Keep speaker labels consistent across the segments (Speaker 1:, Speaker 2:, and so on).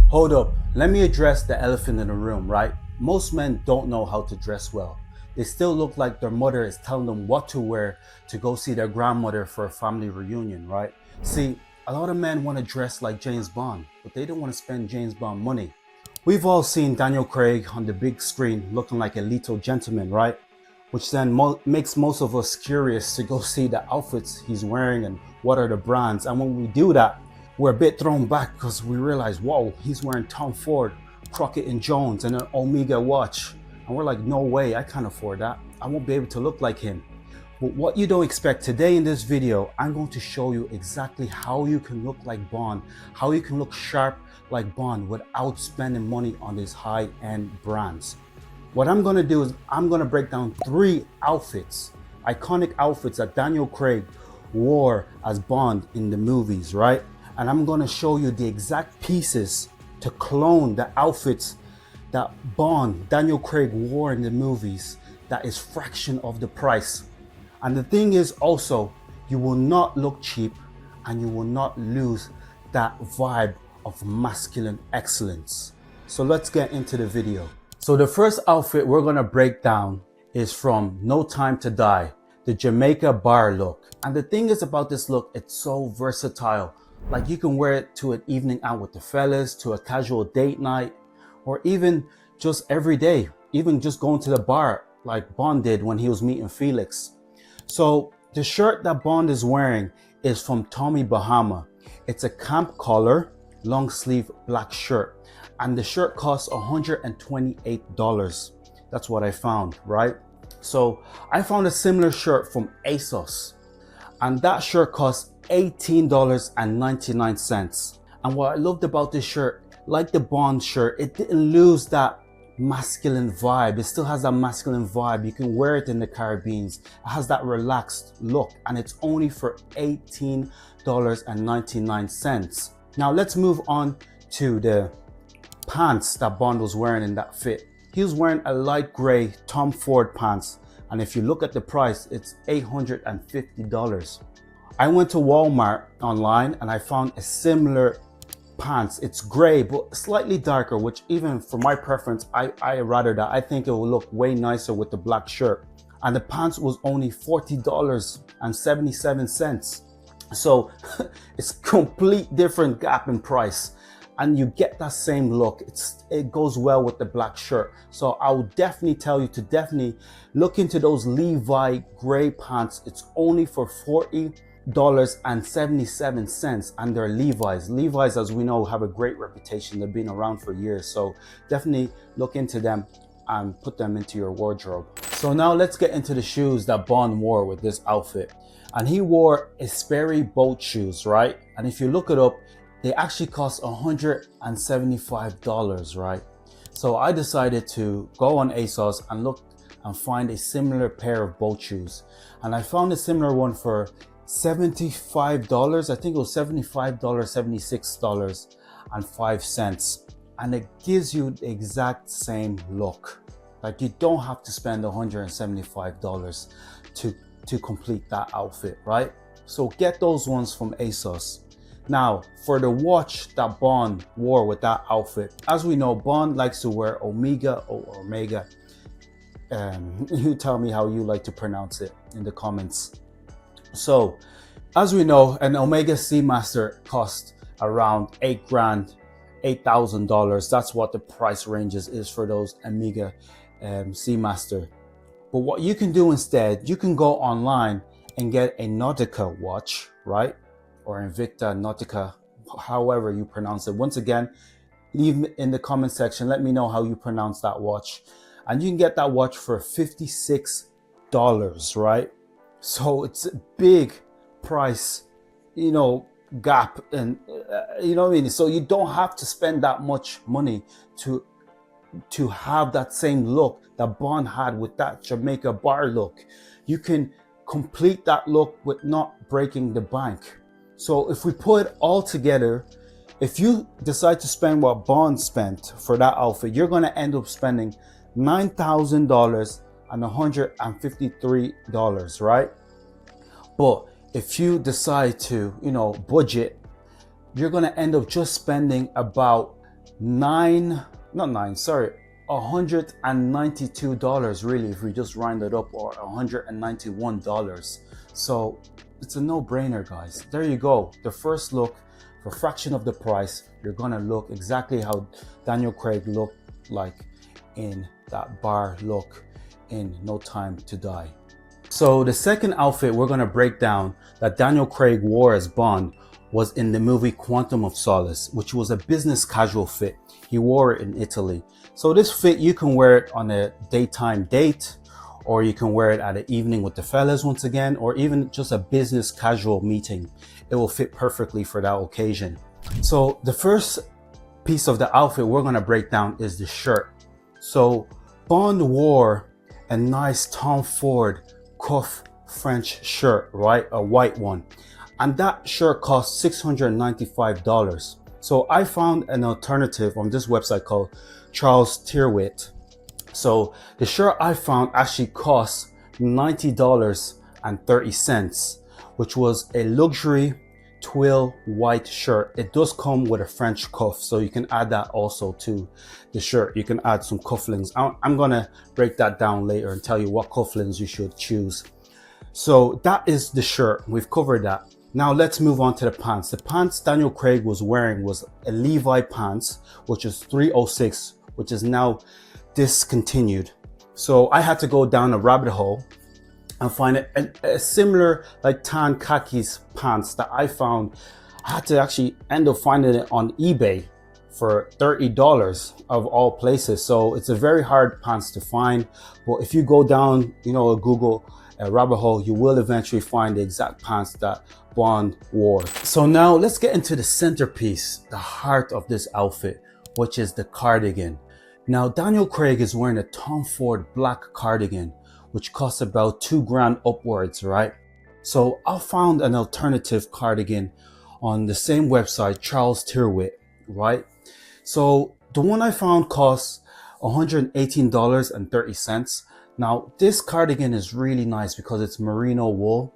Speaker 1: Hold up, let me address the elephant in the room, right? Most men don't know how to dress well. They still look like their mother is telling them what to wear to go see their grandmother for a family reunion, right? See, a lot of men want to dress like James Bond, but they don't want to spend James Bond money. We've all seen Daniel Craig on the big screen looking like a lethal gentleman, right? Which then makes most of us curious to go see the outfits he's wearing and what are the brands. And when we do that, we're a bit thrown back because we realize, whoa, he's wearing Tom Ford, Crockett and Jones, and an Omega watch. And we're like, no way, I can't afford that. I won't be able to look like him. But what you don't expect today in this video, I'm going to show you exactly how you can look like Bond, how you can look sharp like Bond without spending money on these high-end brands. What I'm going to do is I'm going to break down 3 outfits, iconic outfits that Daniel Craig wore as Bond in the movies, right? And I'm going to show you the exact pieces to clone the outfits that Daniel Craig wore in the movies that is fraction of the price. And the thing is also, you will not look cheap and you will not lose that vibe of masculine excellence. So let's get into the video. So the first outfit we're going to break down is from No Time to Die, the Jamaica bar look. And the thing is about this look, it's so versatile. Like you can wear it to an evening out with the fellas, to a casual date night, or even just every day, even just going to the bar like Bond did when he was meeting Felix. So the shirt that Bond is wearing is from Tommy Bahama. It's a camp collar, long sleeve black shirt. And the shirt costs $128. That's what I found, right? So I found a similar shirt from ASOS. And that shirt costs $18.99. And what I loved about this shirt, like the Bond shirt, it didn't lose that masculine vibe. It still has that masculine vibe. You can wear it in the Caribbeans. It has that relaxed look, and it's only for $18.99. Now let's move on to the pants that Bond was wearing in that fit. He was wearing a light gray Tom Ford pants, and if you look at the price, it's $850. I went to Walmart online and I found a similar pants. It's gray but slightly darker, which even for my preference, I rather that. I think it will look way nicer with the black shirt. And the pants was only $40.77. So it's complete different gap in price. And you get that same look. It goes well with the black shirt. So I would definitely tell you to definitely look into those Levi gray pants. It's only for $40.77, and they're Levi's. Levi's, as we know, have a great reputation. They've been around for years. So definitely look into them and put them into your wardrobe. So now let's get into the shoes that Bond wore with this outfit. And he wore Sperry boat shoes, right? And if you look it up, they actually cost $175, right? So I decided to go on ASOS and look and find a similar pair of boat shoes. And I found a similar one for $75. I think it was $75, $76.05. And it gives you the exact same look. Like you don't have to spend $175 to complete that outfit, right? So get those ones from ASOS. Now, for the watch that Bond wore with that outfit, as we know, Bond likes to wear Omega or Omega. You tell me how you like to pronounce it in the comments. So, as we know, an Omega Seamaster costs around $8,000. That's what the price ranges is for those Omega Seamaster. But what you can do instead, you can go online and get a Nautica watch, right? Or Invicta, Nautica, however you pronounce it. Once again, leave in the comment section, let me know how you pronounce that watch. And you can get that watch for $56, right? So it's a big price, gap, and you know what I mean? So you don't have to spend that much money to have that same look that Bond had with that Jamaica bar look. You can complete that look with not breaking the bank. So if we put it all together, if you decide to spend what Bond spent for that outfit, you're going to end up spending $9,153, right? But if you decide to, budget, you're going to end up just spending about $192 really, if we just round it up, or $191. So it's a no-brainer, guys. There you go. The first look for a fraction of the price. You're gonna look exactly how Daniel Craig looked like in that bar look in No Time to Die. So the second outfit we're gonna break down that Daniel Craig wore as Bond was in the movie Quantum of Solace, which was a business casual fit. He wore it in Italy. So this fit, you can wear it on a daytime date, or you can wear it at an evening with the fellas once again, or even just a business casual meeting. It will fit perfectly for that occasion. So the first piece of the outfit we're gonna break down is the shirt. So Bond wore a nice Tom Ford cuff French shirt, right? A white one. And that shirt cost $695. So I found an alternative on this website called Charles Tyrwhitt. So the shirt I found actually cost $90.30, which was a luxury twill white shirt. It does come with a French cuff, so you can add that also to the shirt. You can add some cufflinks. I'm gonna break that down later and tell you what cufflinks you should choose. So that is the shirt. We've covered that. Now let's move on to the pants. The pants Daniel Craig was wearing was a Levi pants, which is 306, which is now discontinued. So I had to go down a rabbit hole and find a similar like tan khakis pants that I found. I had to actually end up finding it on eBay for $30 of all places. So it's a very hard pants to find, but if you go down, a Google rabbit hole, you will eventually find the exact pants that Bond wore. So now let's get into the centerpiece, the heart of this outfit, which is the cardigan. Now Daniel Craig is wearing a Tom Ford black cardigan, which costs about $2,000 upwards, right? So I found an alternative cardigan on the same website, Charles Tyrwhitt, right? So the one I found costs $118.30. Now this cardigan is really nice because it's merino wool.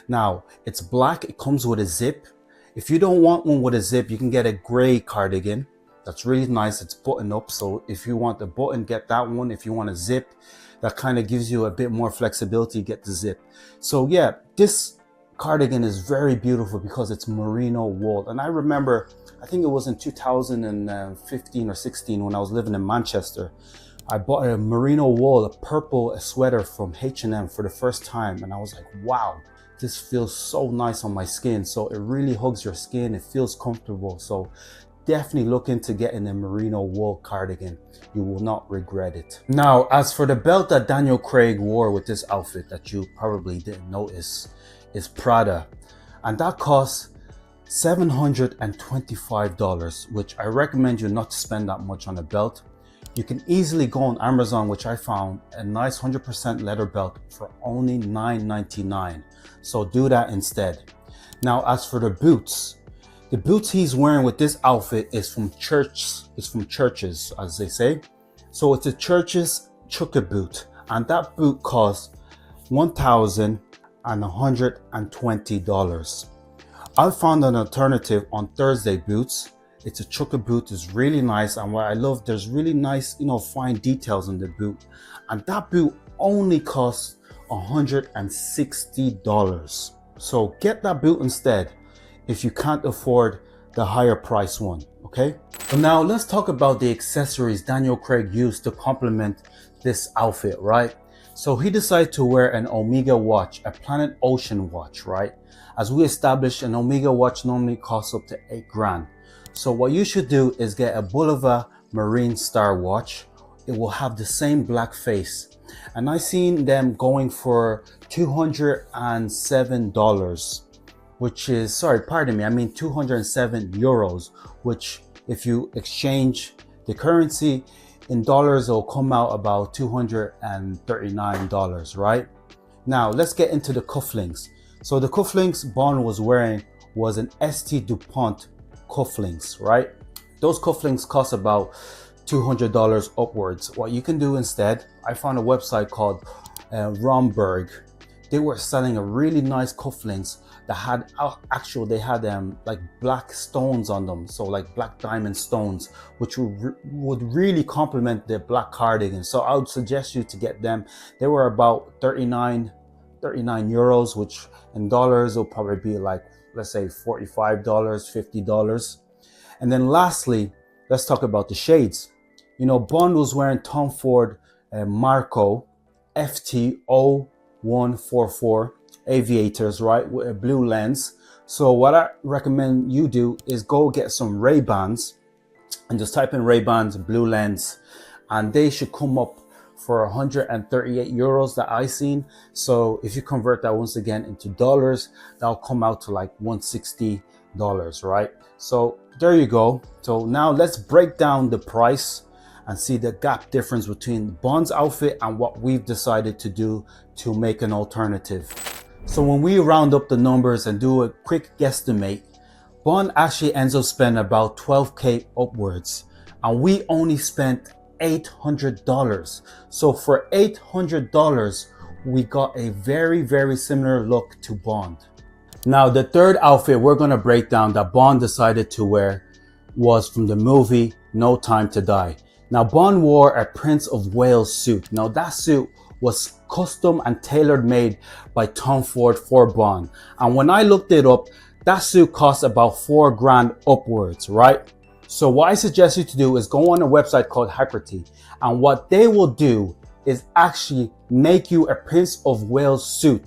Speaker 1: Now it's black, it comes with a zip. If you don't want one with a zip, you can get a gray cardigan. That's really nice, it's button up. So if you want the button, get that one. If you want a zip, that kind of gives you a bit more flexibility, get the zip. So yeah, this cardigan is very beautiful because it's merino wool. And I remember, I think it was in 2015 or 16 when I was living in Manchester. I bought a merino wool, a purple sweater from H&M for the first time. And I was like, wow, this feels so nice on my skin. So it really hugs your skin. It feels comfortable. So definitely look into getting a merino wool cardigan. You will not regret it. Now, as for the belt that Daniel Craig wore with this outfit that you probably didn't notice, is Prada. And that costs $725, which I recommend you not to spend that much on a belt. You can easily go on Amazon, which I found a nice 100% leather belt for only $9.99. So do that instead. Now, as for the boots he's wearing with this outfit is from Church's, as they say. So it's a Church's Chukka boot, and that boot costs $1,120. I found an alternative on Thursday boots. It's a Chukka boot, it's really nice, and what I love, there's really nice, fine details on the boot. And that boot only costs $160. So get that boot instead if you can't afford the higher price one, okay? So now let's talk about the accessories Daniel Craig used to complement this outfit, right? So he decided to wear an Omega watch, a Planet Ocean watch, right? As we established, an Omega watch normally costs up to $8,000. So what you should do is get a Bulova Marine Star watch. It will have the same black face. And I seen them going for $207, which is, sorry, pardon me, I mean 207 euros, which if you exchange the currency in dollars, it'll come out about $239, right? Now let's get into the cufflinks. So the cufflinks Bond was wearing was an St. DuPont cufflinks, right? Those cufflinks cost about $200 upwards. What you can do instead, I found a website called Romberg. They were selling a really nice cufflinks that had they had like black stones on them, so like black diamond stones, which would really complement the black cardigan. So I would suggest you to get them. They were about 39 euros, which in dollars will probably be like, let's say $45, $50. And then lastly, let's talk about the shades. You know, Bond was wearing Tom Ford Marco FT0144 aviators, right, with a blue lens. So what I recommend you do is go get some Ray-Bans and just type in Ray-Bans blue lens, and they should come up for 138 euros that I seen. So if you convert that once again into dollars, that'll come out to like $160, right? So there you go. So now let's break down the price and see the gap difference between Bond's outfit and what we've decided to do to make an alternative. So when we round up the numbers and do a quick guesstimate, Bond actually ends up spending about 12K upwards, and we only spent $800. So for $800, we got a very, very similar look to Bond. Now, the third outfit we're gonna break down that Bond decided to wear was from the movie No Time to Die. Now, Bond wore a Prince of Wales suit. Now, that suit was custom and tailor made by Tom Ford for Bond. And when I looked it up, that suit cost about $4,000 upwards, right? So what I suggest you to do is go on a website called Hackerty, and what they will do is actually make you a Prince of Wales suit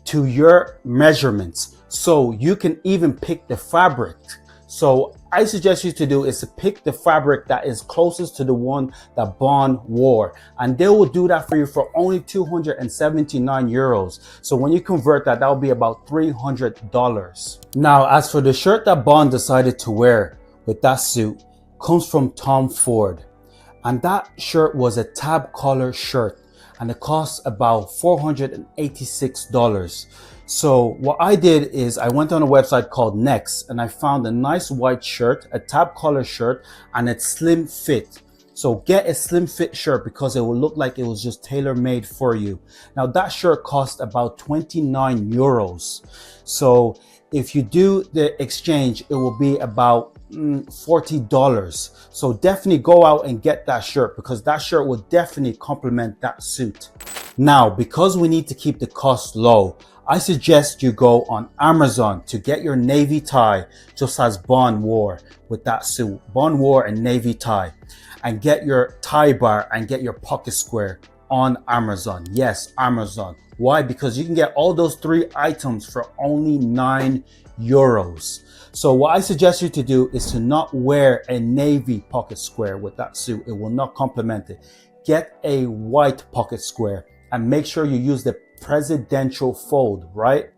Speaker 1: to your measurements. So you can even pick the fabric. So I suggest you to do is to pick the fabric that is closest to the one that Bond wore, and they will do that for you for only 279 euros. So when you convert that, that will be about $300. Now, as for the shirt that Bond decided to wear with that suit, comes from Tom Ford, and that shirt was a tab collar shirt, and it costs about $486. So what I did is I went on a website called Next, and I found a nice white shirt, a tab collar shirt, and it's slim fit. So get a slim fit shirt because it will look like it was just tailor made for you. Now that shirt cost about 29 euros. So if you do the exchange, it will be about $40. So definitely go out and get that shirt because that shirt will definitely complement that suit. Now, because we need to keep the cost low, I suggest you go on Amazon to get your navy tie, just as Bond wore with that suit. Bond wore a navy tie, and get your tie bar and get your pocket square on Amazon. Yes, Amazon. Why? Because you can get all those three items for only 9 euros. So what I suggest you to do is to not wear a navy pocket square with that suit. It will not complement it. Get a white pocket square and make sure you use the presidential fold, right?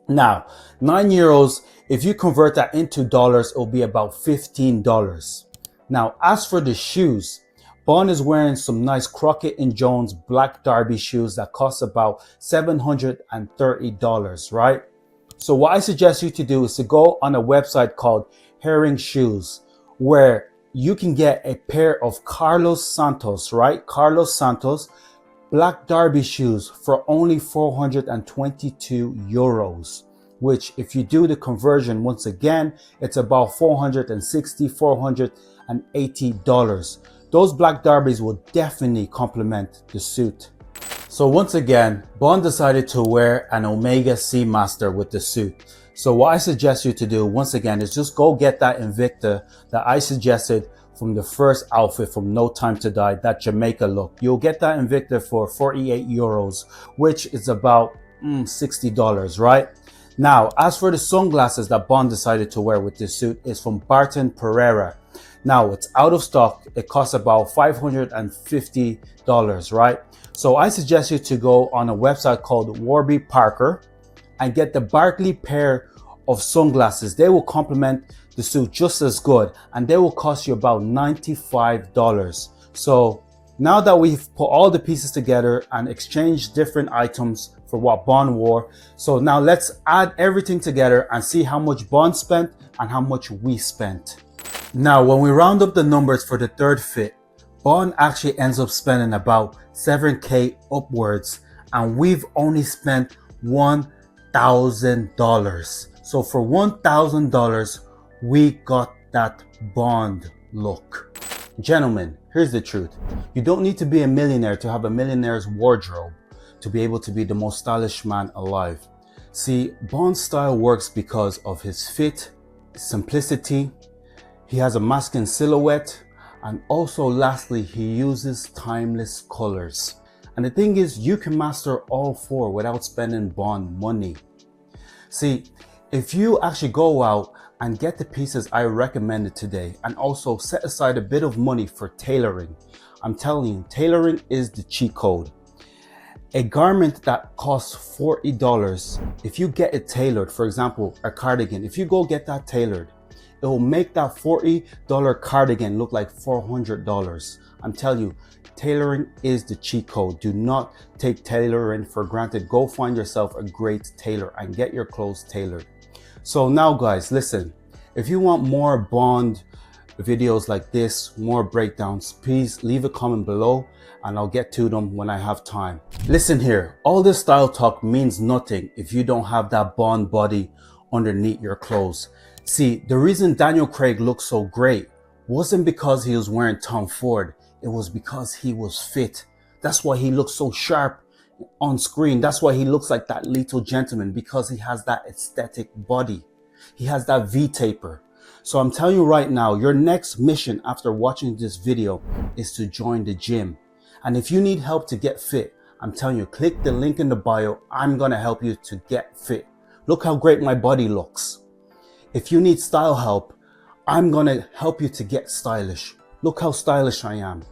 Speaker 1: Now, 9 euros, if you convert that into dollars, it'll be about $15. Now, as for the shoes, Bond is wearing some nice Crockett & Jones black derby shoes that cost about $730, right? So what I suggest you to do is to go on a website called Herring Shoes, where you can get a pair of Carlos Santos, right? Carlos Santos black derby shoes for only 422 euros, which if you do the conversion, once again, it's about $480. Those black derbies will definitely complement the suit. So once again, Bond decided to wear an Omega Seamaster with the suit. So what I suggest you to do, once again, is just go get that Invicta that I suggested from the first outfit from No Time to Die, that Jamaica look. You'll get that Invicta for 48 euros, which is about $60, right? Now, as for the sunglasses that Bond decided to wear with this suit, is from Barton Pereira. Now, it's out of stock. It costs about $550, right? So I suggest you to go on a website called Warby Parker and get the Barkley pair of sunglasses. They will complement the suit just as good, and they will cost you about $95. So now that we've put all the pieces together and exchanged different items for what Bond wore, so now let's add everything together and see how much Bond spent and how much we spent. Now, when we round up the numbers for the third fit, Bond actually ends up spending about 7K upwards, and we've only spent $1,000. So for $1,000, we got that Bond look. Gentlemen, here's the truth. You don't need to be a millionaire to have a millionaire's wardrobe to be able to be the most stylish man alive. See, Bond's style works because of his fit, simplicity, he has a masculine silhouette, and also lastly, he uses timeless colors. And the thing is, you can master all four without spending Bond money. See, if you actually go out and get the pieces I recommended today and also set aside a bit of money for tailoring, I'm telling you, tailoring is the cheat code. A garment that costs $40, if you get it tailored, for example, a cardigan, if you go get that tailored, it will make that $40 cardigan look like $400. I'm telling you, tailoring is the cheat code. Do not take tailoring for granted. Go find yourself a great tailor and get your clothes tailored. So now guys, listen, if you want more Bond videos like this, more breakdowns, please leave a comment below and I'll get to them when I have time. Listen here, all this style talk means nothing if you don't have that Bond body underneath your clothes. See, the reason Daniel Craig looked so great wasn't because he was wearing Tom Ford, it was because he was fit. That's why he looks so sharp on screen. That's why he looks like that lethal gentleman, because he has that aesthetic body. He has that V-taper. So I'm telling you right now, your next mission after watching this video is to join the gym. And if you need help to get fit, I'm telling you, click the link in the bio. I'm gonna help you to get fit. Look how great my body looks. If you need style help, I'm gonna help you to get stylish. Look how stylish I am.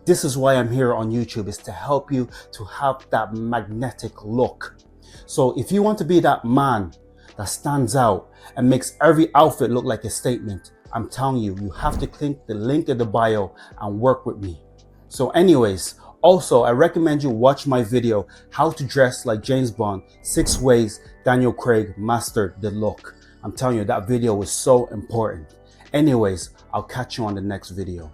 Speaker 1: This is why I'm here on YouTube, is to help you to have that magnetic look. So if you want to be that man that stands out and makes every outfit look like a statement, I'm telling you, you have to click the link in the bio and work with me. So anyways, also I recommend you watch my video, how to dress like James Bond, 6 ways Daniel Craig mastered the look. I'm telling you, that video was so important. Anyways, I'll catch you on the next video.